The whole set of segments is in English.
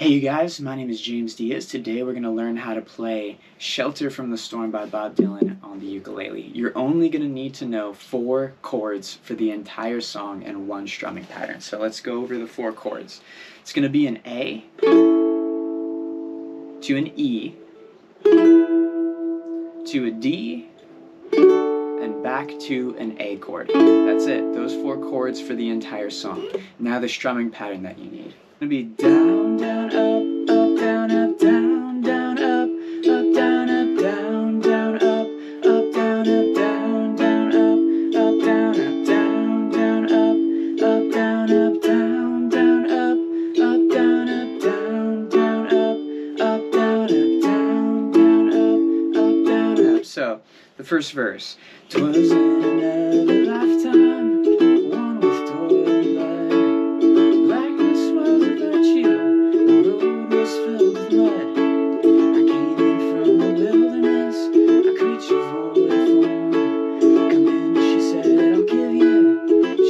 Hey you guys, my name is James Diaz. Today we're going to learn how to play Shelter from the Storm by Bob Dylan on the ukulele. You're only going to need to know 4 chords for the entire song and 1 strumming pattern. So let's go over the 4 chords. It's going to be an A, to an E, to a D, and back to an A chord. That's it. Those 4 chords for the entire song. Now the strumming pattern that you need. It's going to be down, down, up, up, down, up, down, down, up, up, down, up, down, down, up, up, down, up, down, down, up, down, up, down, down, up, down, up, down, down, up, down, up, down, down, up, down, up, down, down, down, up. So, the first verse. 'Twas in another lifetime, one with toil and blood. Blackness was a virtue, the road was filled with mud. I came in from the wilderness, a creature void form. Come in, she said, I'll give you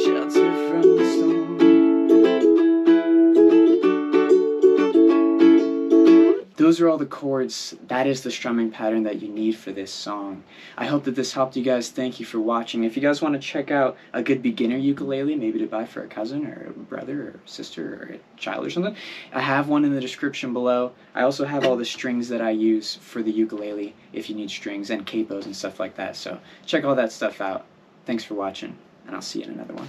shelter from the storm. Those are all the chords. That is the strumming pattern that you need for this song. I hope that this helped you guys. Thank you for watching. If you guys want to check out a good beginner ukulele, maybe to buy for a cousin or a brother or sister or a child or something, I have one in the description below. I also have all the strings that I use for the ukulele if you need strings and capos and stuff like that. So check all that stuff out. Thanks for watching, and I'll see you in another one.